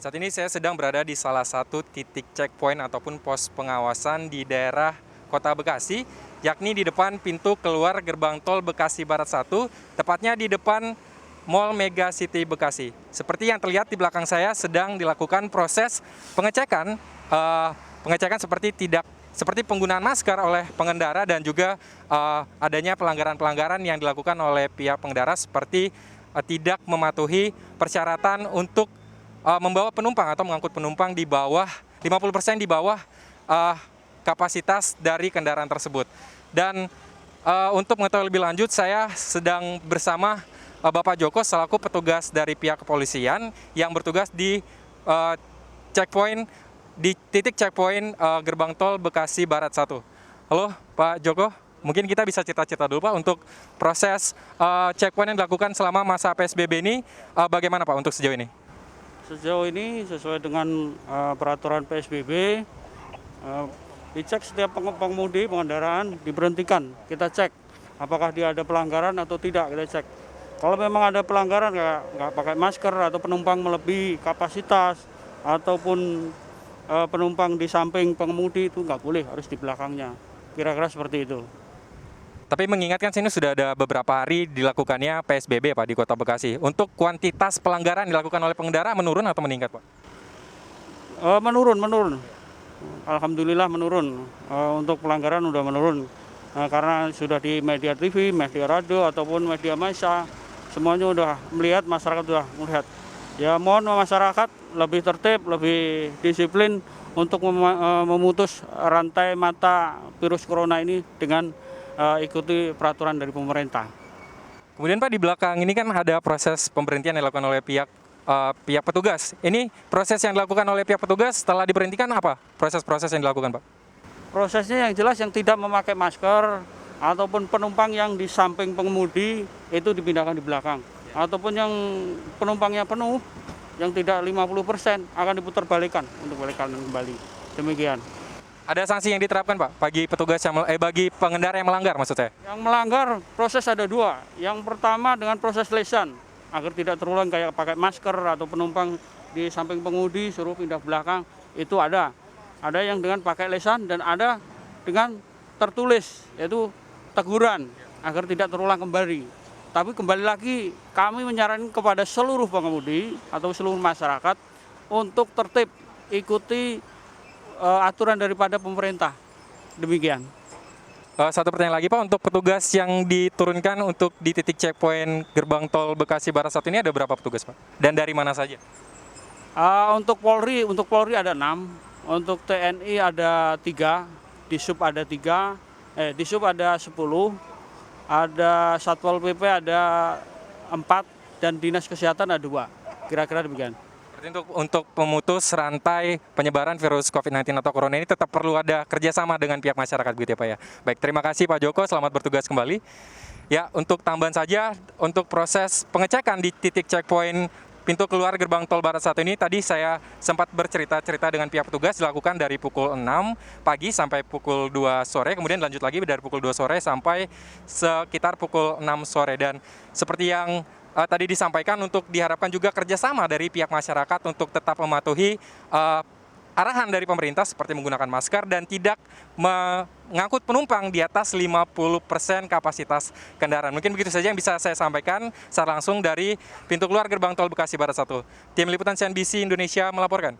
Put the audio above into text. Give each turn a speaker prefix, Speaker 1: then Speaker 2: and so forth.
Speaker 1: Saat ini saya sedang berada di salah satu titik checkpoint ataupun pos pengawasan di daerah Kota Bekasi, yakni di depan pintu keluar gerbang tol Bekasi Barat 1, tepatnya di depan Mall Mega City Bekasi. Seperti yang terlihat di belakang saya sedang dilakukan proses pengecekan, seperti penggunaan masker oleh pengendara dan juga adanya pelanggaran-pelanggaran yang dilakukan oleh pihak pengendara seperti tidak mematuhi persyaratan untuk membawa penumpang atau mengangkut penumpang di bawah 50% di bawah kapasitas dari kendaraan tersebut. Dan untuk mengetahui lebih lanjut, saya sedang bersama Bapak Joko selaku petugas dari pihak kepolisian yang bertugas di titik checkpoint gerbang tol Bekasi Barat 1. Halo Pak Joko, mungkin kita bisa cerita-cerita dulu Pak untuk proses checkpoint yang dilakukan selama masa PSBB ini, bagaimana Pak untuk sejauh ini?
Speaker 2: Sejauh ini sesuai dengan peraturan PSBB, dicek setiap pengemudi pengendaraan diberhentikan. Kita cek apakah dia ada pelanggaran atau tidak, kita cek. Kalau memang ada pelanggaran nggak pakai masker atau penumpang melebihi kapasitas ataupun penumpang di samping pengemudi itu nggak boleh, harus di belakangnya. Kira-kira seperti itu.
Speaker 1: Tapi mengingatkan sini sudah ada beberapa hari dilakukannya PSBB Pak di Kota Bekasi. Untuk kuantitas pelanggaran dilakukan oleh pengendara menurun atau meningkat Pak?
Speaker 2: Menurun. Alhamdulillah menurun. Untuk pelanggaran sudah menurun. Karena sudah di media TV, media radio ataupun media massa, semuanya sudah melihat, masyarakat sudah melihat. Ya mohon masyarakat lebih tertib, lebih disiplin untuk memutus rantai mata virus corona ini dengan ikuti peraturan dari pemerintah.
Speaker 1: Kemudian Pak, di belakang ini kan ada proses pemberhentian yang dilakukan oleh pihak petugas. Ini proses yang dilakukan oleh pihak petugas setelah diberhentikan apa? Proses-proses yang dilakukan Pak?
Speaker 2: Prosesnya yang jelas yang tidak memakai masker ataupun penumpang yang di samping pengemudi itu dipindahkan di belakang. Ataupun yang penumpangnya penuh yang tidak 50% akan diputar balikan untuk balikan kembali. Demikian.
Speaker 1: Ada sanksi yang diterapkan Pak bagi petugas bagi pengendara yang melanggar maksud saya?
Speaker 2: Yang melanggar proses ada dua. Yang pertama dengan proses lesan agar tidak terulang kayak pakai masker atau penumpang di samping pengemudi suruh pindah belakang, itu ada. Ada yang dengan pakai lesan dan ada dengan tertulis, yaitu teguran agar tidak terulang kembali. Tapi kembali lagi kami menyarankan kepada seluruh pengemudi atau seluruh masyarakat untuk tertib ikuti aturan daripada pemerintah. Demikian.
Speaker 1: Satu pertanyaan lagi Pak, untuk petugas yang diturunkan untuk di titik checkpoint gerbang tol Bekasi Barat 1 ini ada berapa petugas Pak? Dan dari mana saja?
Speaker 2: Untuk Polri ada 6, untuk TNI ada 3, Disub ada 3, Disub ada 10, ada Satpol PP ada 4, dan Dinas Kesehatan ada 2. Kira-kira demikian.
Speaker 1: Untuk memutus rantai penyebaran virus COVID-19 atau corona ini tetap perlu ada kerjasama dengan pihak masyarakat begitu ya Pak ya. Baik, terima kasih Pak Joko, selamat bertugas kembali. Ya, untuk tambahan saja, untuk proses pengecekan di titik checkpoint pintu keluar gerbang tol Barat 1 ini, tadi saya sempat bercerita-cerita dengan pihak petugas, dilakukan dari pukul 6 pagi sampai pukul 2 sore, kemudian lanjut lagi dari pukul 2 sore sampai sekitar pukul 6 sore. Dan seperti yang tadi disampaikan, untuk diharapkan juga kerjasama dari pihak masyarakat untuk tetap mematuhi arahan dari pemerintah seperti menggunakan masker dan tidak mengangkut penumpang di atas 50% kapasitas kendaraan. Mungkin begitu saja yang bisa saya sampaikan secara langsung dari pintu keluar gerbang tol Bekasi Barat 1. Tim Liputan CNBC Indonesia melaporkan.